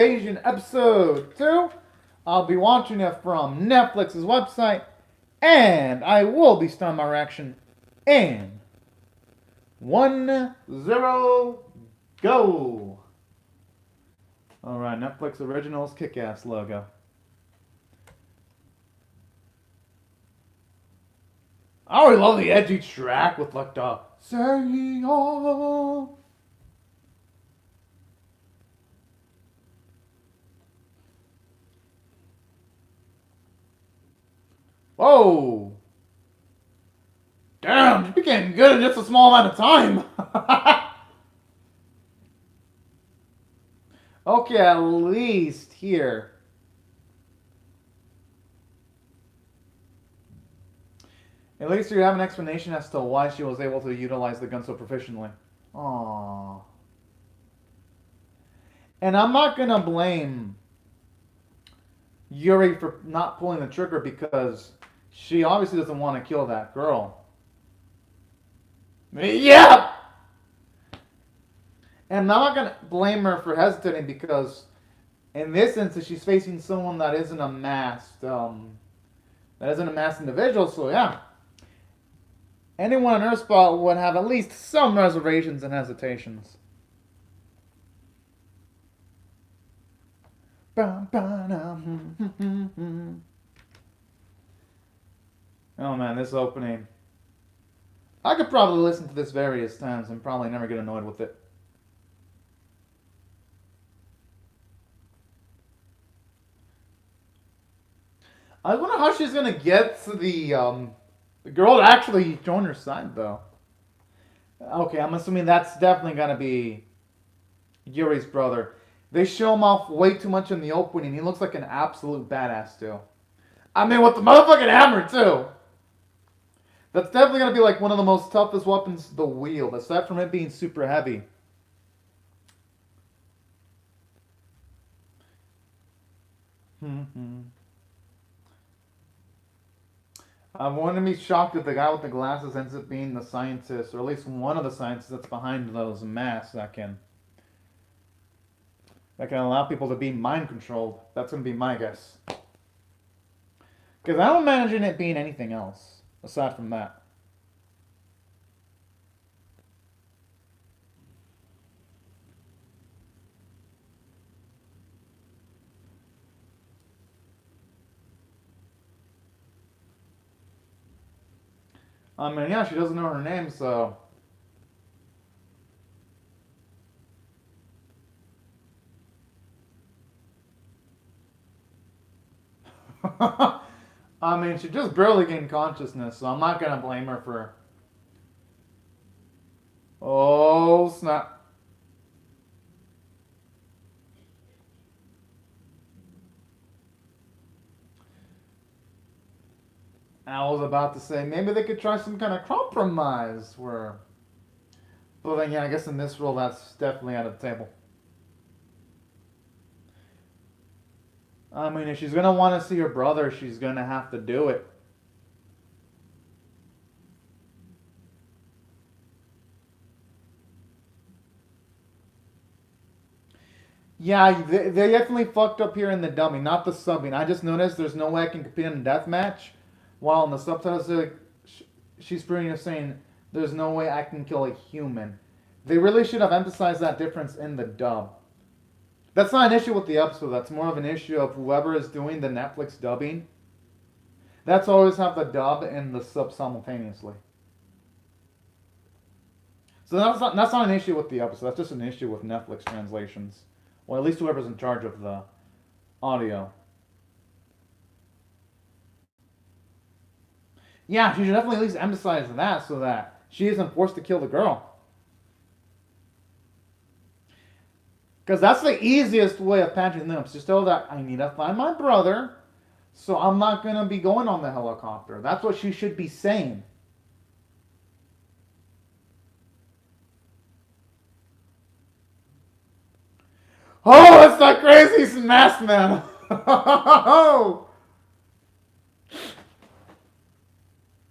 Asian episode 2. I'll be watching it from Netflix's website, and I will be starting my reaction in 1-0 go. Alright, Netflix Originals Kick-Ass logo. I already love the edgy track with like the say all. Whoa! Damn, you became good in just a small amount of time. Okay, at least here. At least you have an explanation as to why she was able to utilize the gun so proficiently. Aww. And I'm not gonna blame Yuri for not pulling the trigger because she obviously doesn't want to kill that girl. Yeah! And I'm not gonna blame her for hesitating because in this instance she's facing someone that isn't a masked individual, so yeah. Anyone in her spot would have at least some reservations and hesitations. Oh man, this opening. I could probably listen to this various times and probably never get annoyed with it. I wonder how she's gonna get to the girl to actually join her side, though. Okay, I'm assuming that's definitely gonna be Yuri's brother. They show him off way too much in the opening. He looks like an absolute badass, too. I mean, with the motherfucking hammer, too. That's definitely gonna be like one of the most toughest weapons, the wield, aside from it being super heavy. I wouldn't be shocked if the guy with the glasses ends up being the scientist, or at least one of the scientists that's behind those masks that can allow people to be mind controlled. That's gonna be my guess. Because I don't imagine it being anything else aside from that. I mean, yeah, she doesn't know her name, so. I mean, she just barely gained consciousness, so I'm not gonna blame her for. Oh, snap. I was about to say, maybe they could try some kind of compromise where. But then, yeah, I guess in this role, that's definitely out of the table. I mean, if she's gonna want to see her brother, she's gonna have to do it. Yeah, they definitely fucked up here in the dubbing, not the subbing. I just noticed there's no way I can compete in a deathmatch, while in the subtitles, she's pretty much saying there's no way I can kill a human. They really should have emphasized that difference in the dub. That's not an issue with the episode. That's more of an issue of whoever is doing the Netflix dubbing. That's always have the dub and the sub simultaneously. So that's not an issue with the episode. That's just an issue with Netflix translations. Well, at least whoever's in charge of the audio. Yeah, she should definitely at least emphasize that so that she isn't forced to kill the girl. Because that's the easiest way of patching them. Just tell that I need to find my brother, so I'm not going to be going on the helicopter. That's what she should be saying. Oh, it's that crazy smash man.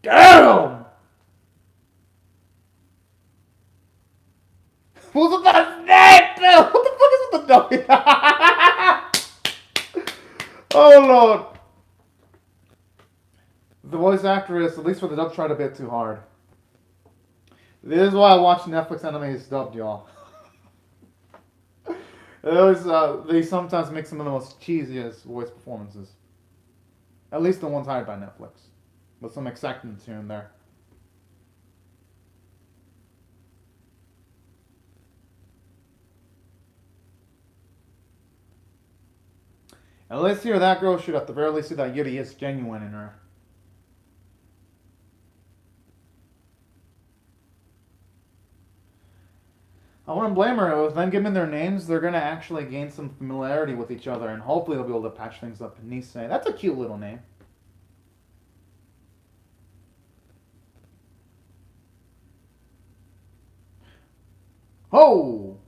Damn! Who's with that snake? What the fuck is with the dog? Oh lord! The voice actress, at least for the dub, tried a bit too hard. This is why I watch Netflix animes dubbed, y'all. They sometimes make some of the most cheesiest voice performances. At least the ones hired by Netflix. With some acceptance here and there. At least here, that girl should at the very least see that Yuri is genuine in her. I wouldn't blame her. With them giving their names, they're going to actually gain some familiarity with each other, and hopefully they'll be able to patch things up. Nisei, that's a cute little name. Oh!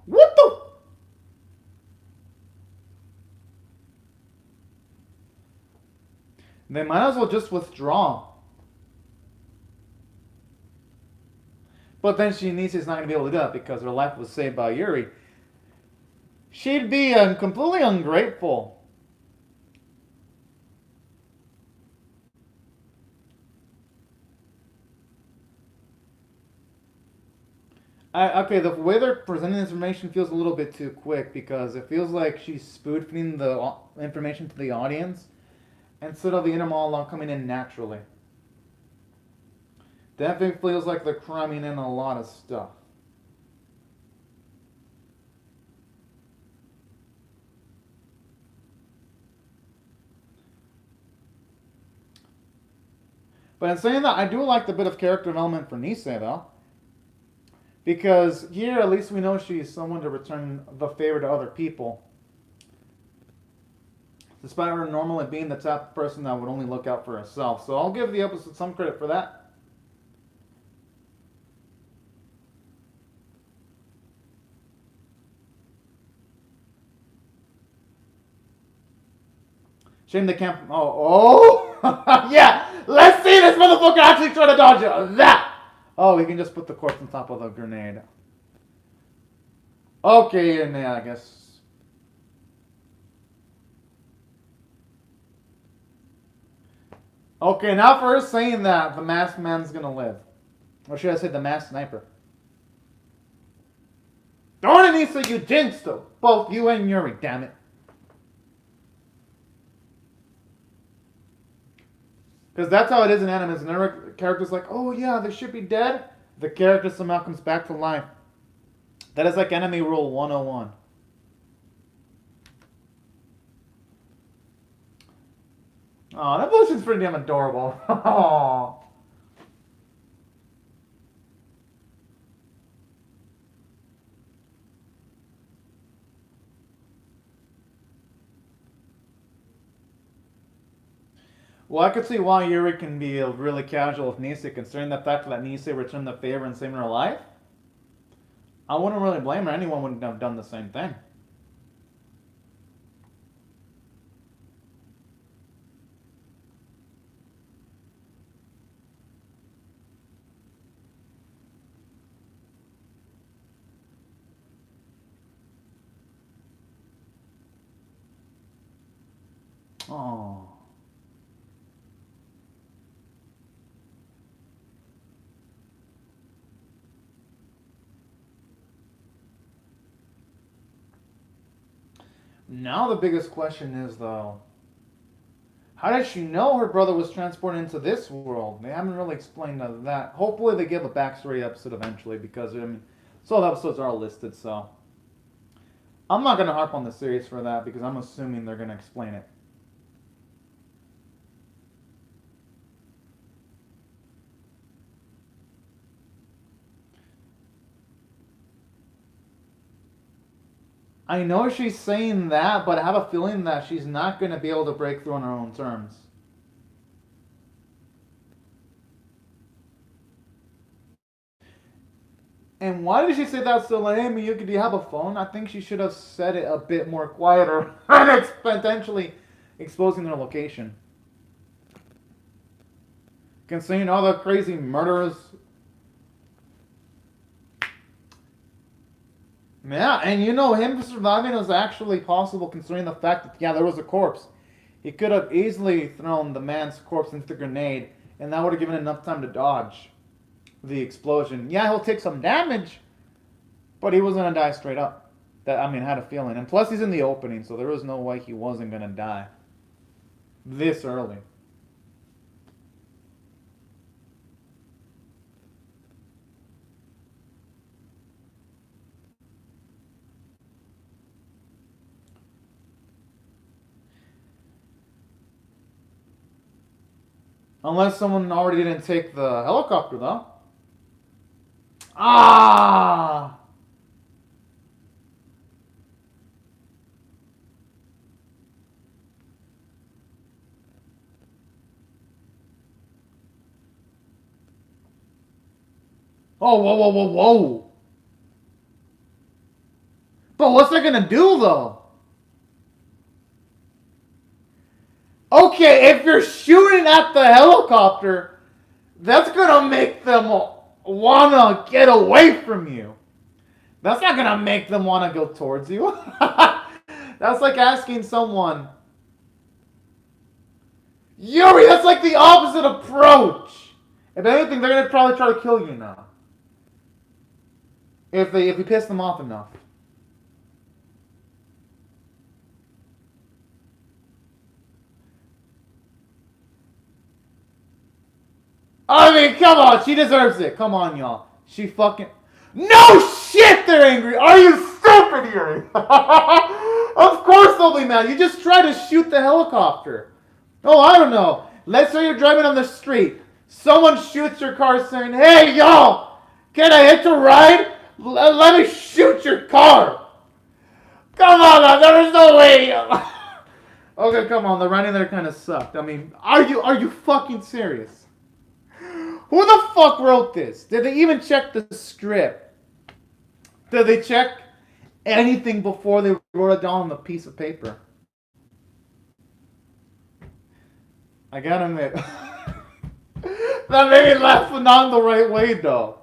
What the? They might as well just withdraw. But then Nisei's not going to be able to do that because her life was saved by Yuri. She'd be completely ungrateful. Okay, the way they're presenting this information feels a little bit too quick because it feels like she's spoon-feeding the information to the audience instead of the inner monologue coming in naturally. Definitely feels like they're cramming in a lot of stuff. But in saying that, I do like the bit of character development for Nisei, though. Because here, at least we know she's someone to return the favor to other people. Despite her normally being the type of person that would only look out for herself. So I'll give the episode some credit for that. Shame they can't... Oh! Yeah! Let's see this motherfucker actually try to dodge that! Oh, we can just put the corpse on top of the grenade. Okay, and yeah, I guess. Okay, now for her saying that, the masked man's gonna live. Or should I say the masked sniper? Darn it, Issa, you jinxed them! Both you and Yuri, damn it. Because that's how it is in anime. Whenever character's like, oh yeah, they should be dead, the character somehow comes back to life. That is like enemy rule 101. Oh, that bullshit's pretty damn adorable. Aww. Well, I could see why Yuri can be really casual with Nisei, considering the fact that Nisei returned the favor and saved her life. I wouldn't really blame her. Anyone wouldn't have done the same thing. Oh. Now the biggest question is, though, how did she know her brother was transported into this world? They haven't really explained that. Hopefully they give a backstory episode eventually, because, I mean, some episodes are listed, so. I'm not going to harp on the series for that, because I'm assuming they're going to explain it. I know she's saying that, but I have a feeling that she's not going to be able to break through on her own terms. And why did she say that so lame? Miyuki, do you have a phone? I think she should have said it a bit more quieter and potentially exposing their location. Considering all the crazy murderers. Yeah, and you know, him surviving was actually possible considering the fact that, yeah, there was a corpse. He could have easily thrown the man's corpse into the grenade, and that would have given enough time to dodge the explosion. Yeah, he'll take some damage, but he wasn't gonna die straight up. That I mean, I had a feeling. And plus, he's in the opening, so there was no way he wasn't gonna die this early. Unless someone already didn't take the helicopter, though. Ah! Oh, whoa, whoa, whoa, whoa! But what's that gonna do, though? Okay, if you're shooting at the helicopter, that's gonna make them wanna get away from you. That's not gonna make them wanna go towards you. That's like asking someone, Yuri, that's like the opposite approach. If anything, they're gonna probably try to kill you now. If you piss them off enough. I mean, come on, she deserves it. Come on, y'all. She fucking. No shit, they're angry. Are you stupid, Yuri? Of course they'll be mad. You just try to shoot the helicopter. Oh, I don't know. Let's say you're driving on the street. Someone shoots your car saying, "Hey, y'all, can I hitch a ride? Let me shoot your car." Come on, man. There is no way. Okay, come on. The writing there kind of sucked. I mean, are you fucking serious? Who the fuck wrote this? Did they even check the script? Did they check anything before they wrote it down on the piece of paper? I gotta admit. That made me laugh, but not in the right way, though.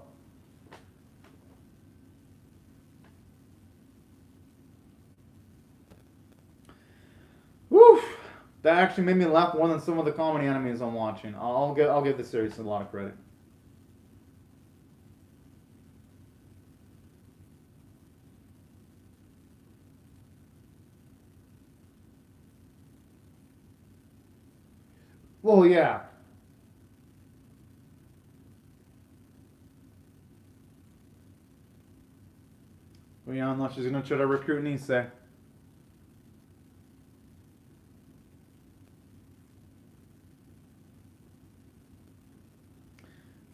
Woo! That actually made me laugh more than some of the comedy animes I'm watching. I'll give this series a lot of credit. Well, yeah. Well, yeah, unless she's gonna try to recruit Nisei.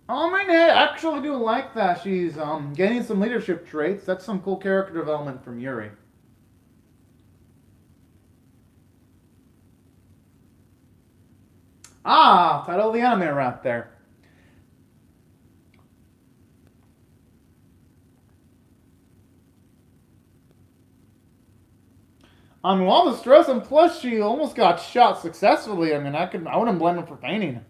I mean, I actually do like that. She's gaining some leadership traits. That's some cool character development from Yuri. Ah, title of the anime right there. I mean, all the stress and plus she almost got shot successfully. I mean, I wouldn't blame him for fainting.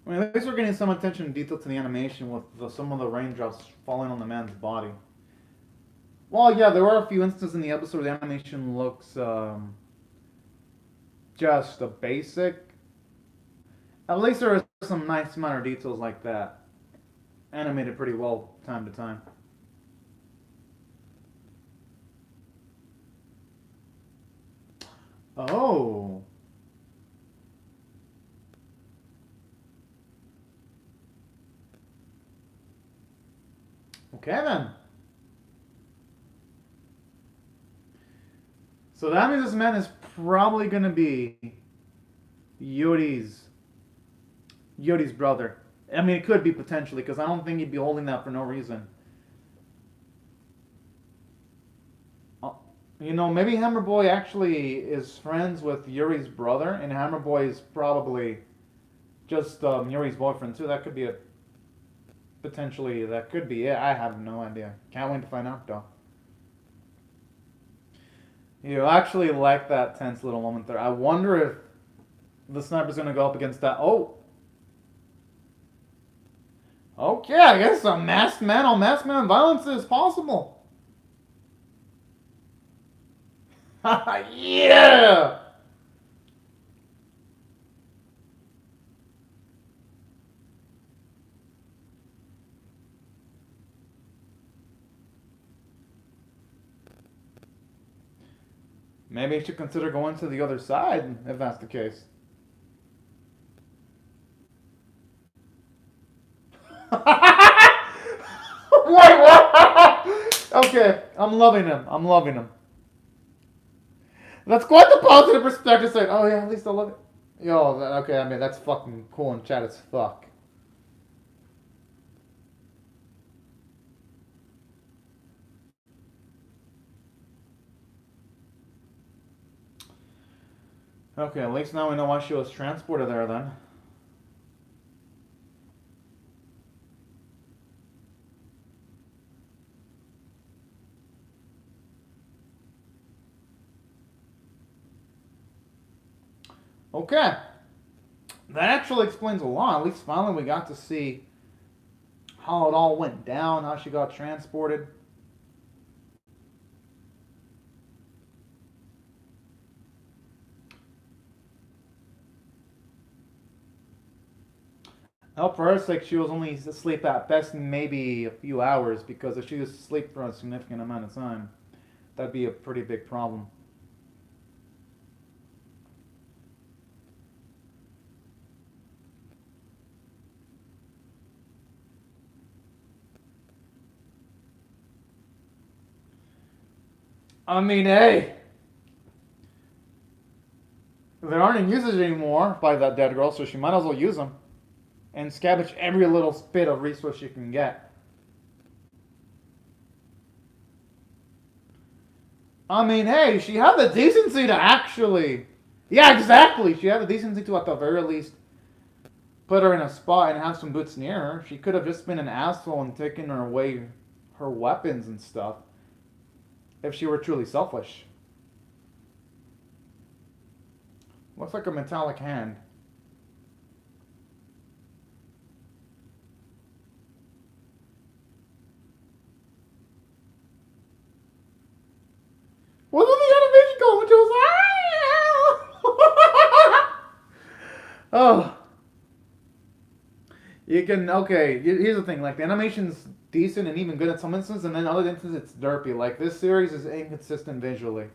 I mean, at least we're getting some attention and detail to the animation with some of the raindrops falling on the man's body. Well, yeah, there were a few instances in the episode where the animation looks just a basic. At least there are some nice minor details like that. Animated pretty well time to time. Oh. Okay then. So that means this man is probably gonna be Yuri's brother. I mean, it could be potentially because I don't think he'd be holding that for no reason. You know, maybe Hammer Boy actually is friends with Yuri's brother, and Hammer Boy is probably just Yuri's boyfriend too. That could be a potentially. That could be it. I have no idea. Can't wait to find out though. You actually like that tense little moment there. I wonder if the sniper's gonna go up against that. Oh, okay. I guess a masked man on masked man violence is possible. Yeah. Maybe you should consider going to the other side if that's the case. Wait, what? Okay, I'm loving him. I'm loving him. That's quite the positive perspective. Saying, "Oh yeah, at least I love it." Yo, okay. I mean, that's fucking cool and chat as fuck. Okay, at least now we know why she was transported there then. Okay. That actually explains a lot. At least finally we got to see how it all went down, how she got transported. Now, for her sake, she was only asleep at best maybe a few hours because if she was asleep for a significant amount of time, that'd be a pretty big problem. I mean, hey, there aren't in usage anymore by that dead girl, so she might as well use them and scavenge every little bit of resource she can get. I mean, hey, she had the decency to actually. Yeah, exactly. She had the decency to, at the very least, put her in a spot and have some boots near her. She could have just been an asshole and taken her away her weapons and stuff if she were truly selfish. Looks like a metallic hand. Wasn't the animation going when she was oh. You can, okay, here's the thing, like, the animation's decent and even good in some instances, and then other instances it's derpy. Like, this series is inconsistent visually.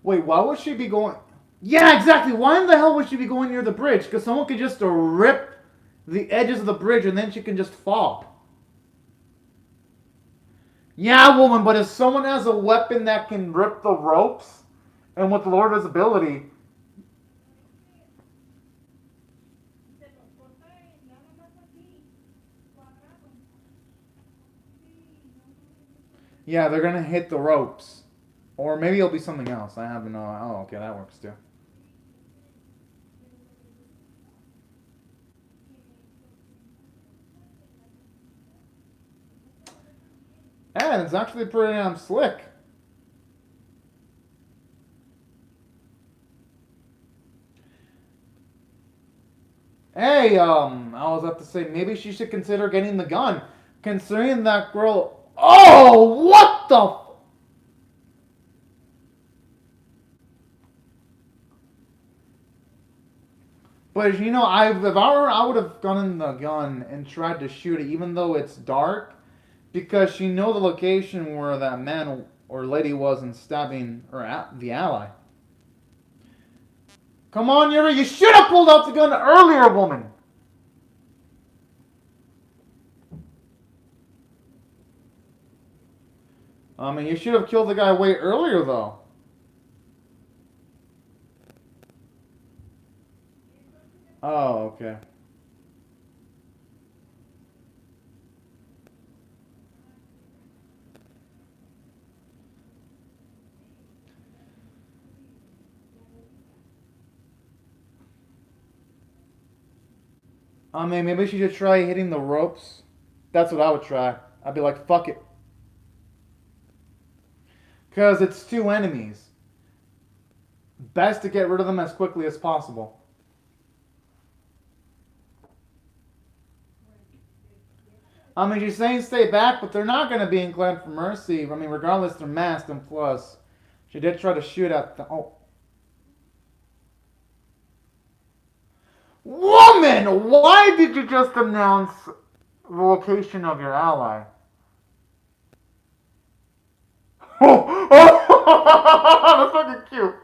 Wait, why would she be going... Yeah, exactly, why in the hell would she be going near the bridge? Because someone could just rip the edges of the bridge and then she can just fall. Yeah, woman, but if someone has a weapon that can rip the ropes, and with lower visibility... Yeah, they're gonna hit the ropes. Or maybe it'll be something else. I haven't know. Oh, okay, that works too. And it's actually pretty damn slick. Hey, I was about to say maybe she should consider getting the gun, considering that girl. Oh, what the? But you know, if I were, I would have gotten the gun and tried to shoot it, even though it's dark, because she know the location where that man or lady was and stabbing her the ally. Come on, Yuri, you should have pulled out the gun earlier, woman. I mean, you should have killed the guy way earlier, though. Oh, okay. I mean, maybe she should try hitting the ropes. That's what I would try. I'd be like, fuck it. Because it's two enemies. Best to get rid of them as quickly as possible. I mean, she's saying stay back, but they're not going to be inclined for mercy. I mean, regardless, they're masked, and plus, she did try to shoot at the. Oh. Woman! Why did you just announce the location of your ally? Oh! Oh! That's fucking cute.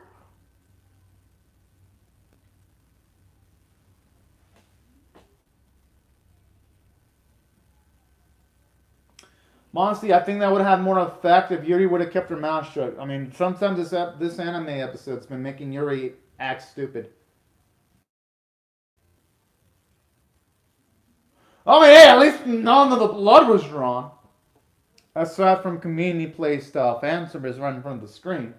Honestly, I think that would have had more effect if Yuri would have kept her mouth shut. I mean, sometimes this anime episode's been making Yuri act stupid. I mean, hey, at least none of the blood was drawn. Aside from community placed fan service right in front of the screen.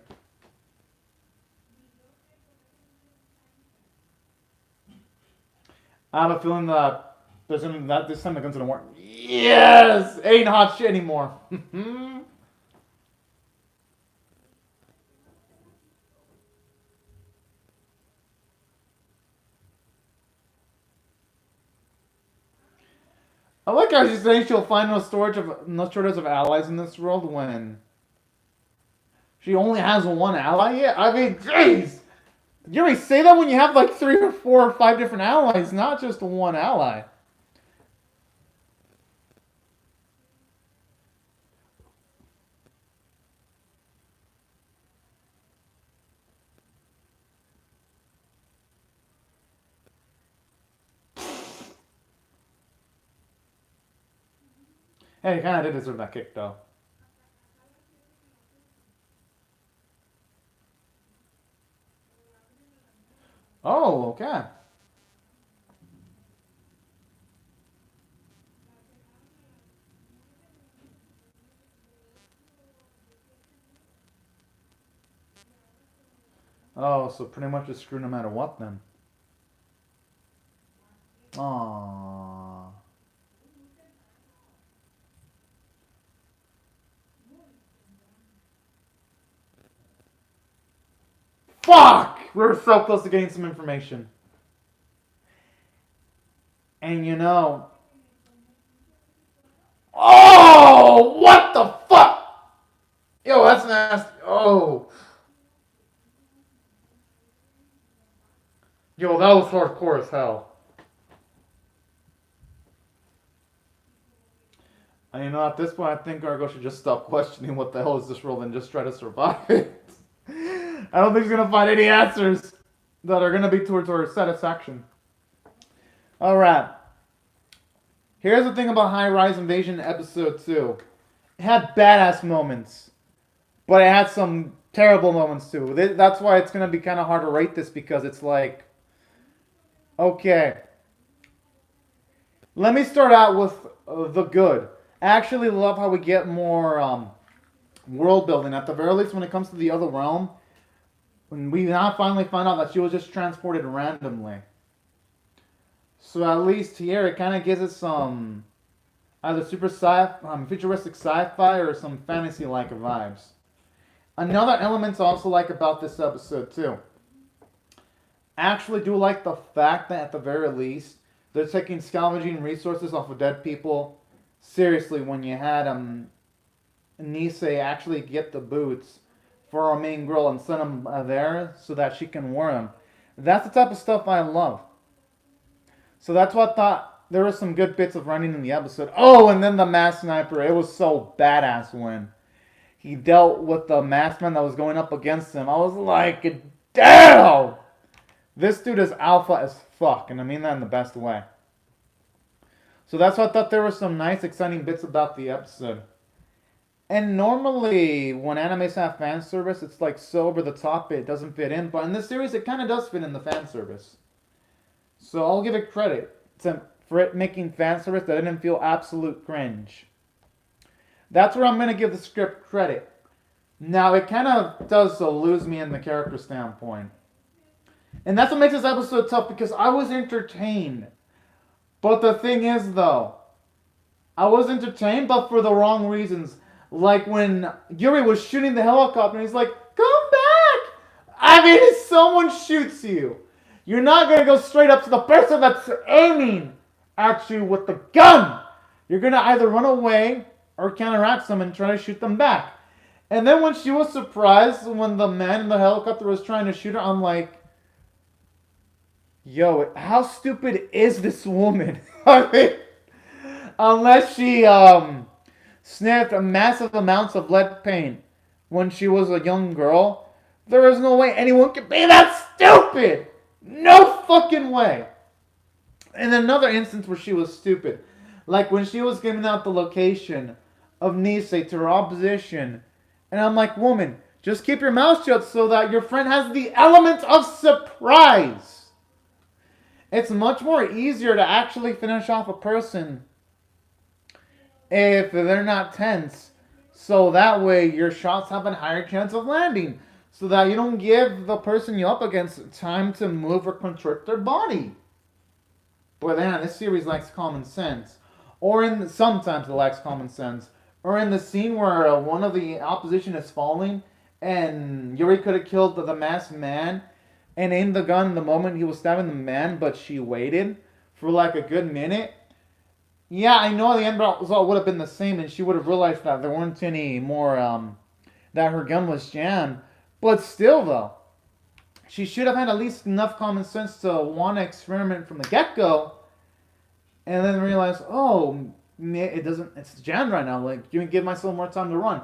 I have a feeling that that this time the gun's gonna work. Yes, ain't hot shit anymore. I like how she's saying she'll find no shortage of allies in this world when she only has one ally. Yeah, I mean, jeez, you already say that when you have like 3 or 4 or 5 different allies, not just one ally. Hey, he kind of did deserve that kick though. Oh, okay. Oh, so pretty much a screw no matter what then. Aww. Fuck! We were so close to getting some information. And you know. Oh! What the fuck? Yo, that's nasty. Oh. Yo, that was hardcore as hell. And you know, at this point, I think Argo should just stop questioning what the hell is this world and just try to survive it. I don't think he's gonna find any answers that are gonna be towards our satisfaction. Alright. Here's the thing about High Rise Invasion Episode 2. It had badass moments, but it had some terrible moments too. That's why it's gonna be kind of hard to rate this because it's like, okay. Let me start out with the good. I actually love how we get more world building. At the very least, when it comes to the other realm, when we now finally find out that she was just transported randomly. So at least here, it kind of gives us some either futuristic sci-fi or some fantasy-like vibes. Another element I also like about this episode too. I actually do like the fact that at the very least, they're taking scavenging resources off of dead people seriously when you had Nisei actually get the boots for our main girl and send them there so that she can wear them. That's the type of stuff I love. So that's what I thought. There were some good bits of running in the episode. Oh, and then the masked sniper. It was so badass when he dealt with the masked man that was going up against him. I was like, damn! This dude is alpha as fuck, and I mean that in the best way. So that's why I thought there were some nice, exciting bits about the episode. And normally, when animes have fan service, it's like so over the top it doesn't fit in. But in this series, it kind of does fit in the fan service. So I'll give it credit for it making fan service that didn't feel absolute cringe. That's where I'm going to give the script credit. Now, it kind of does lose me in the character standpoint. And that's what makes this episode tough because I was entertained. But the thing is, though, I was entertained, but for the wrong reasons. Like when Yuri was shooting the helicopter, and he's like, "Come back!" I mean, if someone shoots you, you're not gonna go straight up to the person that's aiming at you with the gun. You're gonna either run away or counteract them and try to shoot them back. And then when she was surprised when the man in the helicopter was trying to shoot her, I'm like, yo, how stupid is this woman? I mean, unless she sniffed massive amounts of lead paint when she was a young girl, there is no way anyone could be that stupid. No fucking way. And another instance where she was stupid, like when she was giving out the location of Nisei to her opposition, and I'm like, woman, just keep your mouth shut so that your friend has the element of surprise. It's much more easier to actually finish off a person if they're not tense, so that way your shots have a higher chance of landing, so that you don't give the person you're up against time to move or constrict their body. But then this series lacks common sense, or sometimes it lacks common sense, or in the scene where one of the opposition is falling, and Yuri could have killed the masked man and aimed the gun the moment he was stabbing the man, but she waited for like a good minute. Yeah, I know the end result would have been the same, and she would have realized that there weren't any more, that her gun was jammed. But still, though, she should have had at least enough common sense to want to experiment from the get-go, and then realize, oh, it's jammed right now. Like, you can give myself more time to run.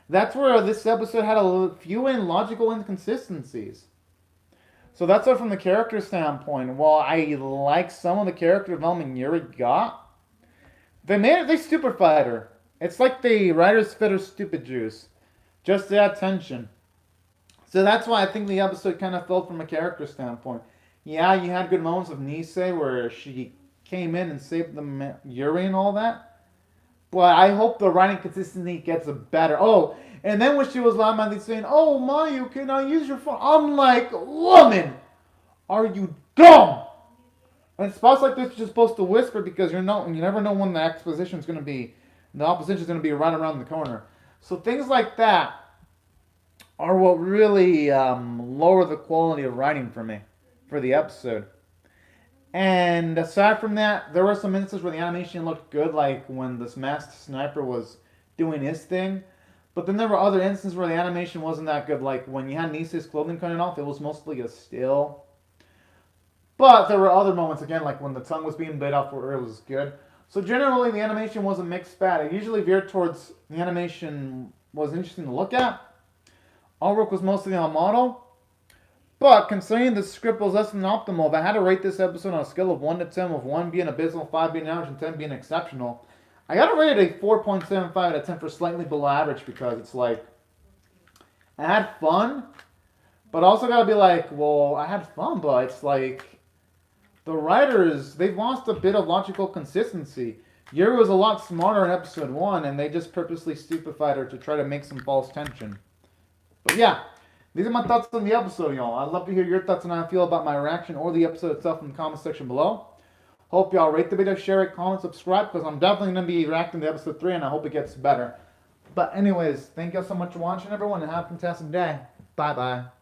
That's where this episode had a few logical inconsistencies. So that's it from the character standpoint. While I like some of the character development Yuri got, they stupefied her. It's like the writers fed her stupid juice, just to add tension. So that's why I think the episode kind of felt from a character standpoint. Yeah, you had good moments of Nisei where she came in and saved the Yuri and all that. But I hope the writing consistency gets better. Oh, and then when she was loudly saying, "Oh, Mayu, can I use your phone?" I'm like, woman, are you dumb? And spots like this, you're just supposed to whisper because you never know when the opposition's going to be right around the corner. So things like that are what really lower the quality of writing for me for the episode. And aside from that, there were some instances where the animation looked good, like when this masked sniper was doing his thing. But then there were other instances where the animation wasn't that good, like when you had Nisei's clothing coming off, it was mostly a still. But there were other moments, again, like when the tongue was being bit off where it was good. So generally, the animation was a mixed bag. It usually veered towards the animation was interesting to look at. Artwork was mostly on model. But considering the script was less than optimal, if I had to rate this episode on a scale of 1 to 10, with 1 being abysmal, 5 being average, and 10 being exceptional, I gotta rate it a 4.75 out of 10 for slightly below average, because it's like, I had fun, but also gotta be like, well, I had fun, but it's like, the writers, they've lost a bit of logical consistency. Yuri was a lot smarter in episode 1, and they just purposely stupefied her to try to make some false tension. But yeah, these are my thoughts on the episode, y'all. I'd love to hear your thoughts on how I feel about my reaction or the episode itself in the comment section below. Hope y'all rate the video, share it, comment, subscribe, because I'm definitely going to be reacting to episode 3, and I hope it gets better. But anyways, thank y'all so much for watching, everyone, and have a fantastic day. Bye-bye.